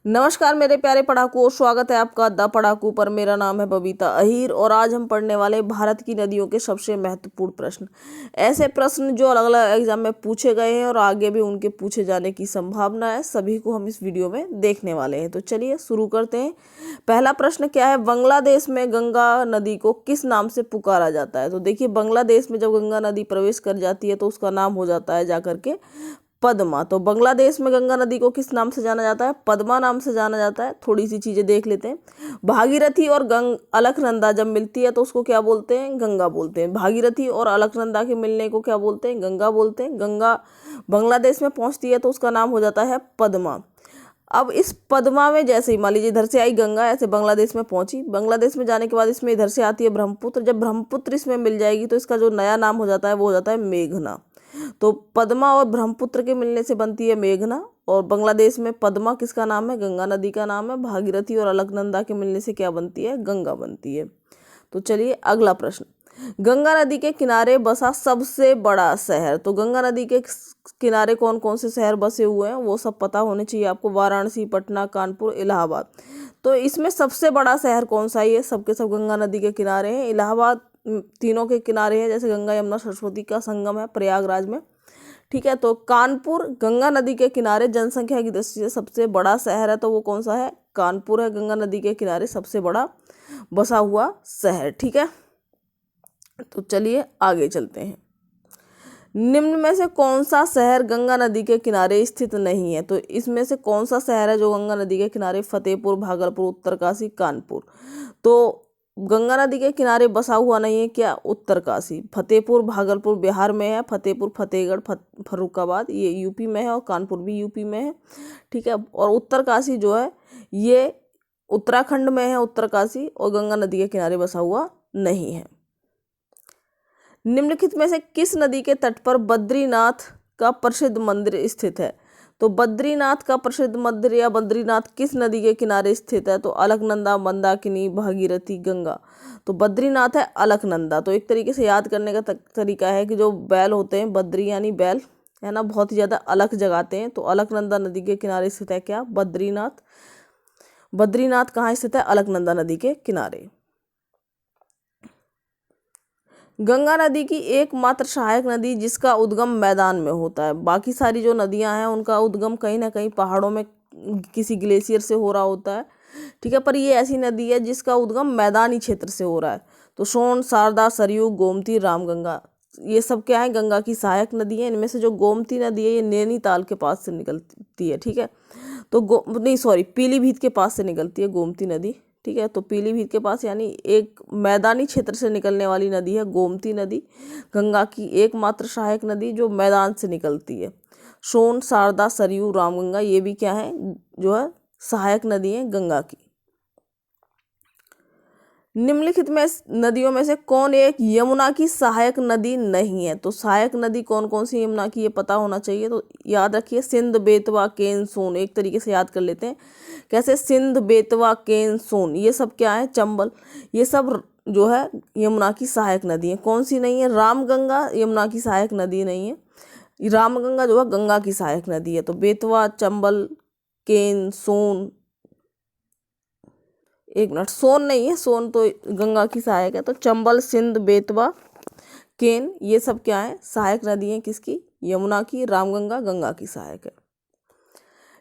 नमस्कार मेरे प्यारे पढ़ाकू, स्वागत है आपका द पढ़ाकू पर। मेरा नाम है बबीता अहीर और आज हम पढ़ने वाले भारत की नदियों के सबसे महत्वपूर्ण प्रश्न। ऐसे प्रश्न जो अलग अलग एग्जाम में पूछे गए हैं और आगे भी उनके पूछे जाने की संभावना है, सभी को हम इस वीडियो में देखने वाले हैं। तो चलिए शुरू करते हैं। पहला प्रश्न क्या है, बांग्लादेश में गंगा नदी को किस नाम से पुकारा जाता है? तो देखिए, बांग्लादेश में जब गंगा नदी प्रवेश कर जाती है तो उसका नाम हो जाता है जाकर के पद्मा। तो बांग्लादेश में गंगा नदी को किस नाम से जाना जाता है? पद्मा नाम से जाना जाता है। थोड़ी सी चीजें देख लेते हैं। भागीरथी और अलकनंदा जब मिलती है तो उसको क्या बोलते हैं? गंगा बोलते हैं। भागीरथी और अलकनंदा के मिलने को क्या बोलते हैं? गंगा बोलते हैं। गंगा बांग्लादेश में पहुंचती है तो उसका नाम हो जाता है पद्मा। अब इस पद्मा में जैसे ही मान लीजिए इधर से आई गंगा, ऐसे बांग्लादेश में पहुंची। बांग्लादेश में जाने के बाद इसमें इधर से आती है ब्रह्मपुत्र। जब ब्रह्मपुत्र इसमें मिल जाएगी तो इसका जो नया नाम हो जाता है वो हो जाता है मेघना। तो पद्मा और ब्रह्मपुत्र के मिलने से बनती है मेघना। और बांग्लादेश में पद्मा किसका नाम है? गंगा नदी का नाम है। भागीरथी और अलकनंदा के मिलने से क्या बनती है? गंगा बनती है। तो चलिए अगला प्रश्न, गंगा नदी के किनारे बसा सबसे बड़ा शहर। तो गंगा नदी के किनारे कौन कौन से शहर बसे हुए हैं वो सब पता होने चाहिए आपको। वाराणसी, पटना, कानपुर, इलाहाबाद। तो इसमें सबसे बड़ा शहर कौन सा है? ये सबके सब गंगा नदी के किनारे हैं। इलाहाबाद तीनों के किनारे है, जैसे गंगा यमुना सरस्वती का संगम है प्रयागराज में। ठीक है, तो कानपुर गंगा नदी के किनारे जनसंख्या की दृष्टि से सबसे बड़ा शहर है। तो वो कौन सा है? कानपुर है, गंगा नदी के किनारे सबसे बड़ा बसा हुआ शहर। ठीक है, तो चलिए आगे चलते हैं। निम्न में से कौन सा शहर गंगा नदी के किनारे स्थित नहीं है? तो इसमें से कौन सा शहर है जो गंगा नदी के किनारे? फतेहपुर, भागलपुर, उत्तरकाशी, कानपुर। तो गंगा नदी के किनारे बसा हुआ नहीं है क्या? उत्तरकाशी। फतेहपुर भागलपुर बिहार में है। फतेहपुर, फतेहगढ़, फर्रुखाबाद ये यूपी में है और कानपुर भी यूपी में है। ठीक है, और उत्तरकाशी जो है ये उत्तराखंड में है, उत्तरकाशी, और गंगा नदी के किनारे बसा हुआ नहीं है। निम्नलिखित में से किस नदी के तट पर बद्रीनाथ का प्रसिद्ध मंदिर स्थित है? तो बद्रीनाथ का प्रसिद्ध मंदिर या बद्रीनाथ किस नदी के किनारे स्थित है? तो अलकनंदा, मंदाकिनी, भागीरथी, गंगा। तो बद्रीनाथ है अलकनंदा। तो एक तरीके से याद करने का तरीका है कि जो बैल होते हैं, बद्री यानी बैल है ना, बहुत ही ज्यादा अलख जगाते हैं। तो अलकनंदा नदी के किनारे स्थित है क्या? बद्रीनाथ। बद्रीनाथ कहाँ स्थित है? अलकनंदा नदी के किनारे। गंगा नदी की एकमात्र सहायक नदी जिसका उद्गम मैदान में होता है। बाकी सारी जो नदियां हैं उनका उद्गम कहीं ना कहीं पहाड़ों में किसी ग्लेशियर से हो रहा होता है। ठीक है, पर ये ऐसी नदी है जिसका उद्गम मैदानी क्षेत्र से हो रहा है। तो सोन, शारदा, सरयू, गोमती, रामगंगा ये सब क्या है? गंगा की सहायक नदी है। इनमें से जो गोमती नदी है ये नैनीताल के पास से निकलती है। ठीक है, तो नहीं सॉरी, पीलीभीत के पास से निकलती है गोमती नदी। ठीक है, तो पीलीभीत के पास यानी एक मैदानी क्षेत्र से निकलने वाली नदी है गोमती नदी, गंगा की एकमात्र सहायक नदी जो मैदान से निकलती है। सोन, शारदा, सरयू, रामगंगा ये भी क्या है? जो है सहायक नदी है गंगा की। निम्नलिखित में नदियों में से कौन एक यमुना की सहायक नदी नहीं है? तो सहायक नदी कौन कौन सी यमुना की ये पता होना चाहिए। तो याद रखिए, सिंध, बेतवा, केन, सोन। एक तरीके से याद कर लेते हैं। कैसे? सिंध, बेतवा, केन, सोन ये सब क्या है? चंबल। ये सब जो है यमुना की सहायक नदी है। कौन सी नहीं है? रामगंगा यमुना की सहायक नदी नहीं है। रामगंगा जो है गंगा की सहायक नदी है। तो बेतवा, चंबल, केन, सोन, एक मिनट, सोन नहीं है, सोन तो गंगा की सहायक है। तो चंबल, सिंध, बेतवा, केन ये सब क्या है? सहायक नदी है किसकी? यमुना की। रामगंगा गंगा की सहायक है।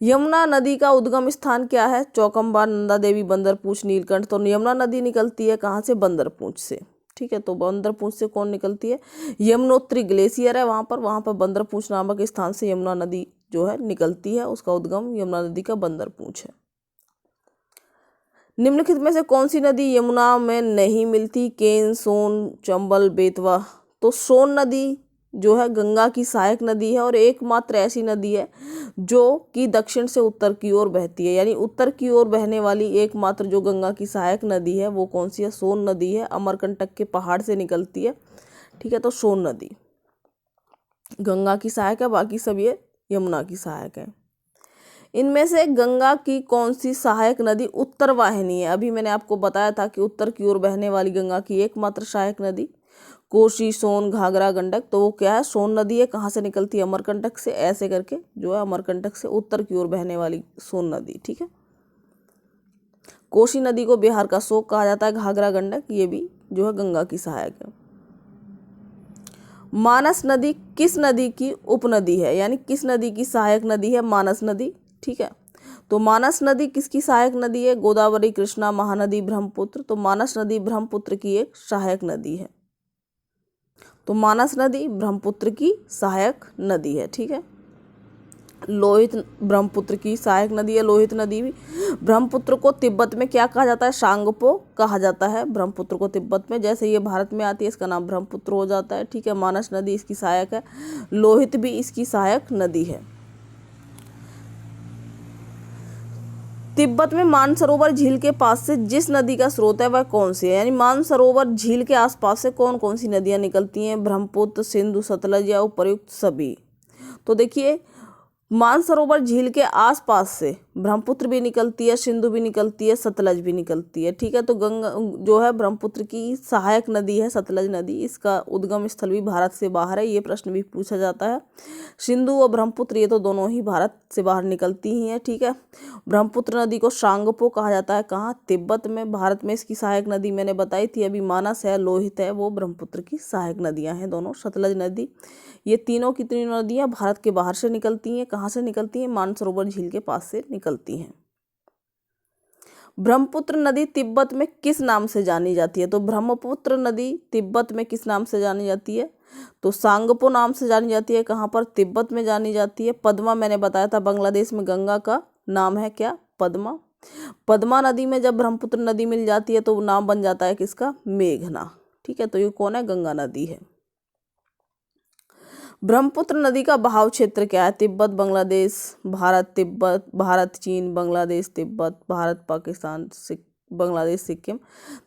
यमुना नदी का उद्गम स्थान क्या है? चौकम्बा, नंदा देवी, बंदरपूछ, नीलकंठ। तो यमुना नदी निकलती है कहाँ से? बंदरपूछ से। ठीक है, तो बंदरपूछ से कौन निकलती है? यमुनोत्री ग्लेशियर है वहाँ पर बंदरपूछ नामक स्थान से यमुना नदी जो है निकलती है। उसका उद्गम यमुना नदी का बंदरपूछ है। निम्नलिखित में से कौन सी नदी यमुना में नहीं मिलती? केन, सोन, चंबल, बेतवा। तो सोन नदी जो है गंगा की सहायक नदी है और एकमात्र ऐसी नदी है जो कि दक्षिण से उत्तर की ओर बहती है। यानी उत्तर की ओर बहने वाली एकमात्र जो गंगा की सहायक नदी है वो कौन सी है? सोन नदी है। अमरकंटक के पहाड़ से निकलती है। ठीक है, तो सोन नदी गंगा की सहायक है, बाकी सब ये यमुना की सहायक है। इनमें से गंगा की कौन सी सहायक नदी उत्तर वाहिनी है? अभी मैंने आपको बताया था कि उत्तर की ओर बहने वाली गंगा की एकमात्र सहायक नदी कोसी, सोन, घाघरा, गंडक। तो वो क्या है? सोन नदी है। कहाँ से निकलती है? अमरकंटक से, ऐसे करके जो है अमरकंटक से उत्तर की ओर बहने वाली सोन नदी। ठीक है। कोसी नदी को बिहार का शोक कहा जाता है। घाघरा गंडक ये भी जो है गंगा की सहायक है। मानस नदी किस नदी की उपनदी है, यानी किस नदी की सहायक नदी है? मानस नदी। ठीक है, तो मानस नदी किसकी सहायक नदी है? गोदावरी, कृष्णा, महानदी, ब्रह्मपुत्र। तो मानस नदी ब्रह्मपुत्र की एक सहायक नदी है। तो मानस नदी ब्रह्मपुत्र की सहायक नदी है। ठीक है, लोहित ब्रह्मपुत्र की सहायक नदी है, लोहित नदी भी। ब्रह्मपुत्र को तिब्बत में क्या कहा जाता है? सांगपो कहा जाता है ब्रह्मपुत्र को तिब्बत में। जैसे ये भारत में आती है इसका नाम ब्रह्मपुत्र हो जाता है। ठीक है, मानस नदी इसकी सहायक है, लोहित भी इसकी सहायक नदी है। तिब्बत में मानसरोवर झील के पास से जिस नदी का स्रोत है वह कौन सी है? यानी मानसरोवर झील के आसपास से कौन कौन सी नदियां निकलती हैं? ब्रह्मपुत्र, सिंधु, सतलज या उपर्युक्त सभी। तो देखिए, मानसरोवर झील के आसपास से ब्रह्मपुत्र भी निकलती है, सिंधु भी निकलती है, सतलज भी निकलती है। ठीक है, तो गंगा जो है ब्रह्मपुत्र की सहायक नदी है सतलज नदी। इसका उद्गम स्थल भी भारत से बाहर है, ये प्रश्न भी पूछा जाता है। सिंधु और ब्रह्मपुत्र ये तो दोनों ही भारत से बाहर निकलती ही हैं। ठीक है, ब्रह्मपुत्र नदी को सांगपो कहा जाता है। कहाँ? तिब्बत में। भारत में इसकी सहायक नदी मैंने बताई थी अभी, मानस है, लोहित है, वो ब्रह्मपुत्र की सहायक नदियाँ हैं दोनों। सतलज नदी, ये तीनों की तीनों नदियाँ भारत के बाहर से निकलती हैं। कहाँ से निकलती हैं? मानसरोवर झील के पास से निकलती हैं। ब्रह्मपुत्र नदी तिब्बत में किस नाम से जानी जाती है? तो ब्रह्मपुत्र नदी तिब्बत में किस नाम से जानी जाती है? तो सांगपो नाम से जानी जाती है। कहाँ पर? तिब्बत में जानी जाती है। पद्मा मैंने बताया था, बांग्लादेश में गंगा का नाम है क्या? पद्मा। पद्मा नदी में जब ब्रह्मपुत्र नदी मिल जाती है तो नाम बन जाता है किसका? मेघना। ठीक है, तो ये कौन है? गंगा नदी है। ब्रह्मपुत्र नदी का बहाव क्षेत्र क्या है? तिब्बत, बांग्लादेश, भारत, तिब्बत, भारत, चीन, बांग्लादेश, तिब्बत, भारत, पाकिस्तान, बांग्लादेश, सिक्किम।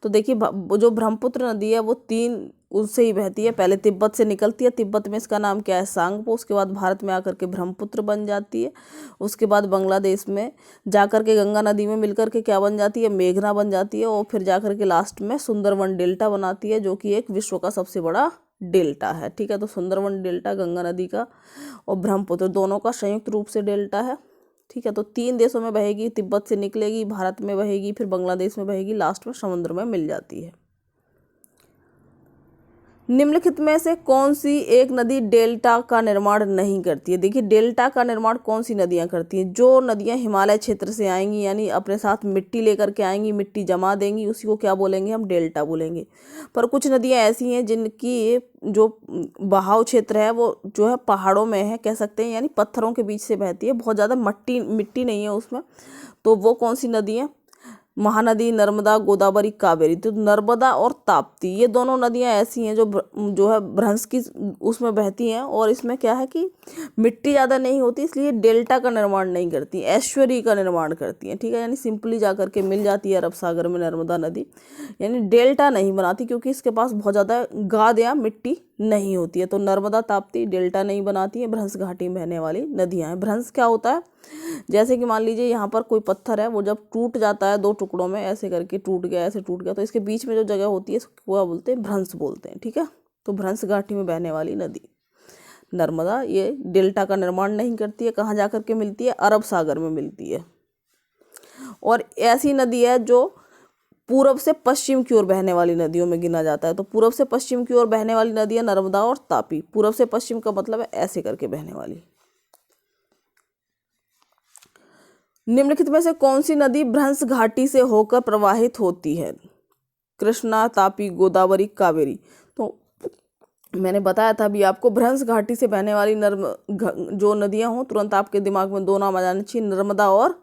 तो देखिए, जो ब्रह्मपुत्र नदी है वो तीन उससे ही बहती है। पहले तिब्बत से निकलती है, तिब्बत में इसका नाम क्या है? सांगपो। उसके बाद भारत में आकर के ब्रह्मपुत्र बन जाती है। उसके बाद बांग्लादेश में जाकर के गंगा नदी में मिलकर के क्या बन जाती है? मेघना बन जाती है। और फिर जाकर के लास्ट में सुंदरवन डेल्टा बनाती है, जो कि एक विश्व का सबसे बड़ा डेल्टा है। ठीक है, तो सुंदरवन डेल्टा गंगा नदी का और ब्रह्मपुत्र दोनों का संयुक्त रूप से डेल्टा है। ठीक है, तो तीन देशों में बहेगी, तिब्बत से निकलेगी, भारत में बहेगी, फिर बांग्लादेश में बहेगी, लास्ट में समुद्र में मिल जाती है। निम्नलिखित में से कौन सी एक नदी डेल्टा का निर्माण नहीं करती है? देखिए, डेल्टा का निर्माण कौन सी नदियां करती हैं? जो नदियां हिमालय क्षेत्र से आएंगी, यानी अपने साथ मिट्टी लेकर के आएंगी, मिट्टी जमा देंगी, उसी को क्या बोलेंगे? हम डेल्टा बोलेंगे। पर कुछ नदियां ऐसी हैं जिनकी जो बहाव क्षेत्र है वो जो है पहाड़ों में है, कह सकते हैं, यानी पत्थरों के बीच से बहती है, बहुत ज़्यादा मिट्टी नहीं है उसमें। तो वो कौन सी नदी है? महानदी, नर्मदा, गोदावरी, कावेरी। तो नर्मदा और ताप्ती ये दोनों नदियां ऐसी हैं जो है भ्रंश की उसमें बहती हैं, और इसमें क्या है कि मिट्टी ज़्यादा नहीं होती, इसलिए डेल्टा का निर्माण नहीं करती, एस्चुरी का निर्माण करती हैं। ठीक है, यानी सिंपली जा करके मिल जाती है अरब सागर में नर्मदा नदी, यानी डेल्टा नहीं बनाती, क्योंकि इसके पास बहुत ज़्यादा गाद या मिट्टी नहीं होती है। तो नर्मदा, ताप्ती डेल्टा नहीं बनाती है, भ्रंश घाटी में बहने वाली नदियाँ हैं। भ्रंश क्या होता है? जैसे कि मान लीजिए यहाँ पर कोई पत्थर है, वो जब टूट जाता है दो टुकड़ों में, ऐसे करके टूट गया, ऐसे टूट गया, तो इसके बीच में जो जगह होती है इसको क्या बोलते हैं? भ्रंश बोलते हैं। ठीक है, तो भ्रंश घाटी में बहने वाली नदी नर्मदा, ये डेल्टा का निर्माण नहीं करती है। कहाँ जा करके मिलती है? अरब सागर में मिलती है। और ऐसी नदी है जो पूरब से पश्चिम की ओर बहने वाली नदियों में गिना जाता है। तो पूरब से पश्चिम की ओर बहने वाली नदियाँ नर्मदा और तापी। पूरब से पश्चिम का मतलब है ऐसे करके बहने वाली। निम्नलिखित में से कौन सी नदी भ्रंश घाटी से होकर प्रवाहित होती है? कृष्णा, तापी, गोदावरी, कावेरी। तो मैंने बताया था अभी आपको, भ्रंश घाटी से बहने वाली जो नदियां हों, तुरंत आपके दिमाग में दो नाम आ जाने चाहिए, नर्मदा और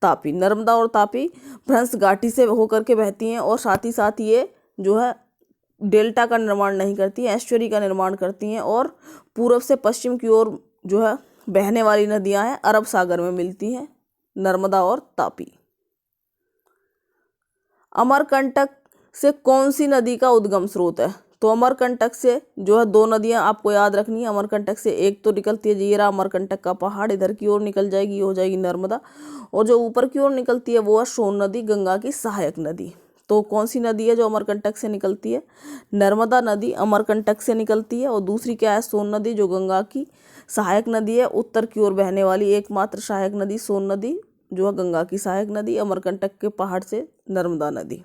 तापी। नर्मदा और तापी भ्रंश घाटी से होकर के बहती हैं, और साथ ही साथ ये जो है डेल्टा का निर्माण नहीं करती हैं, एस्चुरी का निर्माण करती हैं, और पूरब से पश्चिम की ओर जो है बहने वाली नदियां हैं, अरब सागर में मिलती हैं, नर्मदा और तापी। अमरकंटक से कौन सी नदी का उद्गम स्रोत है? तो अमरकंटक से जो है दो नदियां आपको याद रखनी है। अमरकंटक से एक तो निकलती है, ये रहा अमरकंटक का पहाड़, इधर की ओर निकल जाएगी, ये हो जाएगी नर्मदा, और जो ऊपर की ओर निकलती है वो है सोन नदी, गंगा की सहायक नदी। तो कौन सी नदी है जो अमरकंटक से निकलती है? नर्मदा नदी अमरकंटक से निकलती है, और दूसरी क्या है? सोन नदी, जो गंगा की सहायक नदी है, उत्तर की ओर बहने वाली एकमात्र सहायक नदी सोन नदी जो है गंगा की सहायक नदी, अमरकंटक के पहाड़ से नर्मदा नदी।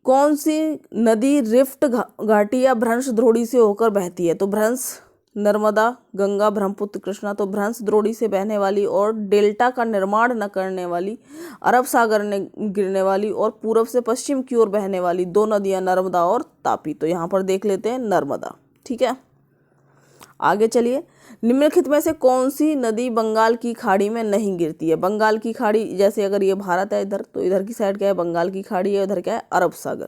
कौन सी नदी रिफ्ट घाटी या भ्रंश द्रोणी से होकर बहती है? तो भ्रंश, नर्मदा, गंगा, ब्रह्मपुत्र, कृष्णा। तो भ्रंश द्रोणी से बहने वाली और डेल्टा का निर्माण न करने वाली, अरब सागर में गिरने वाली और पूर्व से पश्चिम की ओर बहने वाली दो नदियां नर्मदा और तापी। तो यहाँ पर देख लेते हैं नर्मदा। ठीक है, आगे चलिए। निम्नलिखित में से कौन सी नदी बंगाल की खाड़ी में नहीं गिरती है? बंगाल की खाड़ी, जैसे अगर ये भारत है इधर, तो इधर की साइड क्या है? बंगाल की खाड़ी है, उधर क्या है? अरब सागर।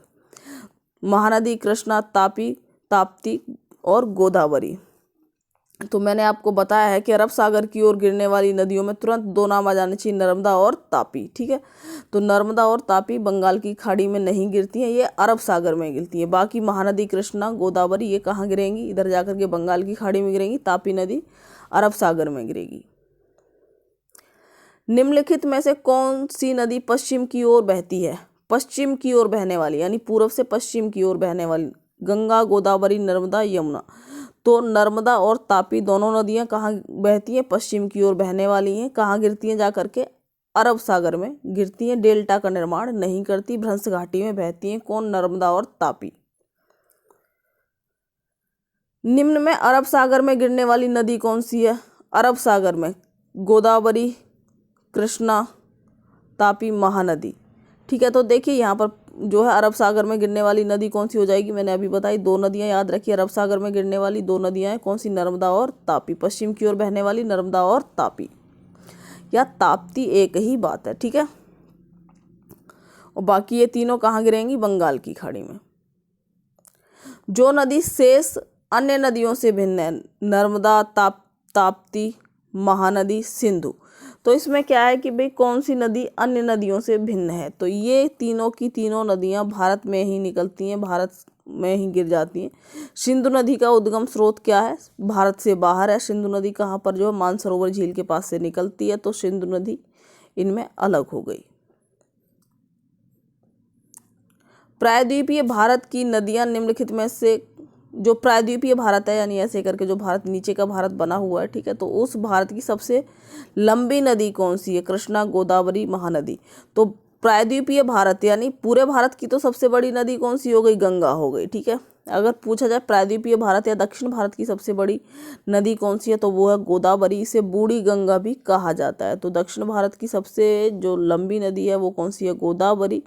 महानदी कृष्णा, तापी, ताप्ती और गोदावरी। तो मैंने आपको बताया है कि अरब सागर की ओर गिरने वाली नदियों में तुरंत दो नाम आ जाने चाहिए, नर्मदा और तापी। ठीक है, तो नर्मदा और तापी बंगाल की खाड़ी में नहीं गिरती हैं, ये अरब सागर में गिरती है। बाकी महानदी कृष्णा, गोदावरी ये कहाँ गिरेंगी? इधर जाकर के बंगाल की खाड़ी में गिरेंगी। तापी नदी अरब सागर में गिरेगी। निम्नलिखित में से कौन सी नदी पश्चिम की ओर बहती है? पश्चिम की ओर बहने वाली, यानी पूर्व से पश्चिम की ओर बहने वाली। गंगा, गोदावरी, नर्मदा, यमुना। तो नर्मदा और तापी दोनों नदियां कहाँ बहती हैं? पश्चिम की ओर बहने वाली हैं। कहाँ गिरती हैं? जाकर के अरब सागर में गिरती हैं, डेल्टा का निर्माण नहीं करती, भ्रंश घाटी में बहती हैं। कौन? नर्मदा और तापी। निम्न में अरब सागर में गिरने वाली नदी कौन सी है? अरब सागर में गोदावरी, कृष्णा, तापी, महानदी। ठीक है, तो देखिए यहाँ पर जो है अरब सागर में गिरने वाली नदी कौन सी हो जाएगी? मैंने अभी बताई, दो नदियाँ याद रखिए। अरब सागर में गिरने वाली दो नदियाँ हैं, कौन सी? नर्मदा और तापी। पश्चिम की ओर बहने वाली नर्मदा और तापी, या ताप्ती, एक ही बात है। ठीक है, और बाकी ये तीनों कहाँ गिरेंगी? बंगाल की खाड़ी में। जो नदी शेष अन्य नदियों से भिन्न है? नर्मदा, ताप्ती, महानदी, सिंधु। तो इसमें क्या है कि भाई कौन सी नदी अन्य नदियों से भिन्न है? तो ये तीनों की तीनों नदियां भारत में ही निकलती हैं, भारत में ही गिर जाती हैं। सिंधु नदी का उद्गम स्रोत क्या है? भारत से बाहर है। सिंधु नदी कहाँ पर जो है? मानसरोवर झील के पास से निकलती है। तो सिंधु नदी इनमें अलग हो गई। प्रायद्वीपीय भारत की नदियां निम्नलिखित में से, जो प्रायद्वीपीय भारत है यानी ऐसे करके जो भारत नीचे का भारत बना हुआ है, ठीक है, तो उस भारत की सबसे लंबी नदी कौन सी है? कृष्णा, गोदावरी, महानदी। तो प्रायद्वीपीय भारत यानी पूरे भारत की तो सबसे बड़ी नदी कौन सी हो गई? गंगा हो गई। ठीक है, अगर पूछा जाए प्रायद्वीपीय भारत या दक्षिण भारत की सबसे बड़ी नदी कौन सी है, तो वो है गोदावरी। इसे बूढ़ी गंगा भी कहा जाता है। तो दक्षिण भारत की सबसे जो लंबी नदी है वो कौन सी है? गोदावरी,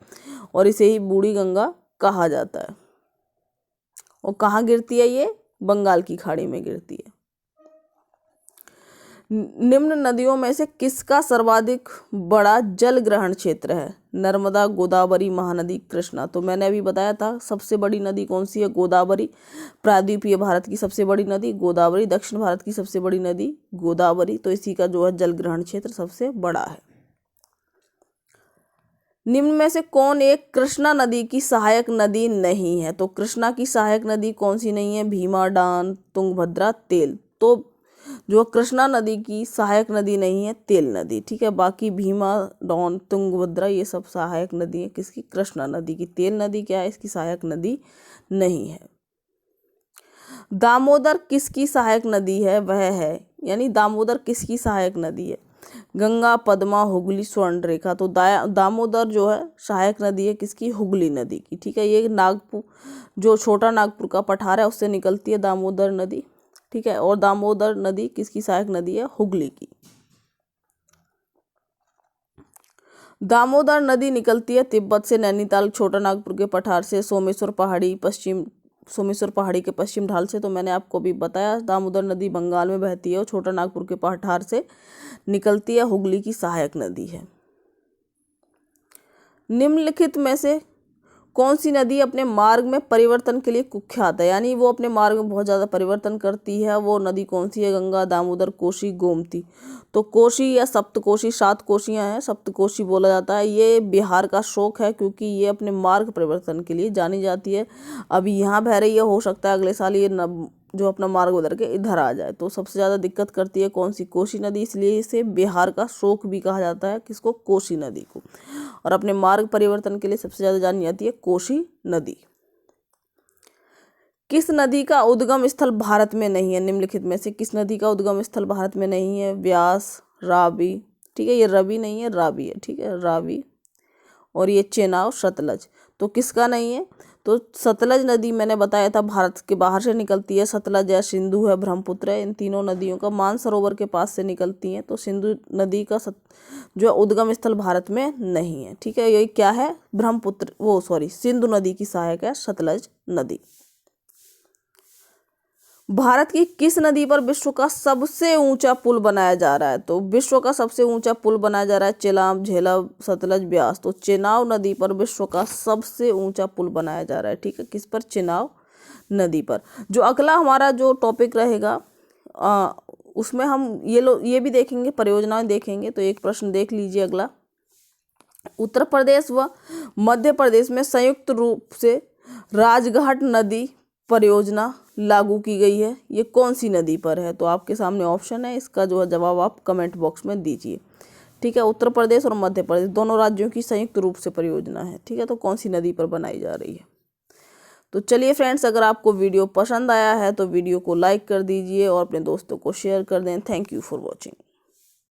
और इसे ही बूढ़ी गंगा कहा जाता है। और कहाँ गिरती है ये? बंगाल की खाड़ी में गिरती है। निम्न नदियों में से किसका सर्वाधिक बड़ा जल ग्रहण क्षेत्र है? नर्मदा, गोदावरी, महानदी, कृष्णा। तो मैंने अभी बताया था सबसे बड़ी नदी कौन सी है? गोदावरी। प्रायद्वीपीय भारत की सबसे बड़ी नदी गोदावरी, दक्षिण भारत की सबसे बड़ी नदी गोदावरी। तो इसी का जो है जल ग्रहण क्षेत्र सबसे बड़ा है। निम्न में से कौन एक कृष्णा नदी की सहायक नदी नहीं है? तो कृष्णा की सहायक नदी कौन सी नहीं है? भीमा, डान, तुंगभद्रा, तेल। तो जो कृष्णा नदी की सहायक नदी नहीं है, तेल नदी। ठीक है, बाकी भीमा, डॉन, तुंगभद्रा ये सब सहायक नदी है किसकी? कृष्णा नदी की। तेल नदी क्या है? इसकी सहायक नदी नहीं है। दामोदर किसकी सहायक नदी है? वह है, यानी दामोदर किसकी सहायक नदी है? गंगा, पद्मा, हुगली, स्वर्णरेखा। तो दामोदर जो है सहायक नदी है किसकी? हुगली नदी की। ठीक है, ये नागपुर, जो छोटा नागपुर का पठार है उससे निकलती है दामोदर नदी। ठीक है, और दामोदर नदी किसकी सहायक नदी है? हुगली की। दामोदर नदी निकलती है तिब्बत से, नैनीताल, छोटा नागपुर के पठार से, सोमेश्वर पहाड़ी के पश्चिम ढाल से। तो मैंने आपको भी बताया दामोदर नदी बंगाल में बहती है और छोटा नागपुर के पठार से निकलती है, हुगली की सहायक नदी है। निम्नलिखित में से कौन सी नदी अपने मार्ग में परिवर्तन के लिए कुख्यात है? यानी वो अपने मार्ग में बहुत ज़्यादा परिवर्तन करती है, वो नदी कौन सी है? गंगा, दामोदर, कोसी, गोमती। तो कोसी या सप्तकोशी, 7 कोशियाँ हैं, सप्तकोशी बोला जाता है। ये बिहार का शोक है क्योंकि ये अपने मार्ग परिवर्तन के लिए जानी जाती है। अभी यहाँ बह रही है, हो सकता है अगले साल ये जो अपना मार्ग बदल के इधर आ जाए। तो सबसे ज़्यादा दिक्कत करती है कौन सी? कोसी नदी, इसलिए इसे बिहार का शोक भी कहा जाता है। किसको? कोसी नदी को। और अपने मार्ग परिवर्तन के लिए सबसे ज़्यादा जानी जाती है कोसी नदी। किस नदी का उद्गम स्थल भारत में नहीं है? निम्नलिखित में से किस नदी का उद्गम स्थल भारत में नहीं है? व्यास, रावी, ठीक है, ये रवि नहीं है, रावी है, ठीक है, रावी। और ये चेनाब, सतलज। तो किसका नहीं है? तो सतलज नदी मैंने बताया था भारत के बाहर से निकलती है। सतलज है, सिंधु है, ब्रह्मपुत्र है, इन तीनों नदियों का मानसरोवर के पास से निकलती हैं। तो सिंधु नदी का जो उद्गम स्थल भारत में नहीं है, ठीक है। ये क्या है? ब्रह्मपुत्र, वो सॉरी, सिंधु नदी की सहायक है सतलज नदी। भारत की किस नदी पर विश्व का सबसे ऊंचा पुल बनाया जा रहा है? तो विश्व का सबसे ऊंचा पुल बनाया जा रहा है चेनाब, झेलम, सतलज, ब्यास। तो चेनाब नदी पर विश्व का सबसे ऊंचा पुल बनाया जा रहा है, ठीक है। किस पर? चेनाब नदी पर। जो अगला हमारा जो टॉपिक रहेगा उसमें हम ये भी देखेंगे, परियोजनाएं देखेंगे। तो एक प्रश्न देख लीजिए अगला। उत्तर प्रदेश व मध्य प्रदेश में संयुक्त रूप से राजघाट नदी परियोजना लागू की गई है। ये कौन सी नदी पर है? तो आपके सामने ऑप्शन है, इसका जो जवाब आप कमेंट बॉक्स में दीजिए, ठीक है। उत्तर प्रदेश और मध्य प्रदेश दोनों राज्यों की संयुक्त रूप से परियोजना है, ठीक है। तो कौन सी नदी पर बनाई जा रही है? तो चलिए फ्रेंड्स, अगर आपको वीडियो पसंद आया है तो वीडियो को लाइक कर दीजिए और अपने दोस्तों को शेयर कर दें। Thank you for watching.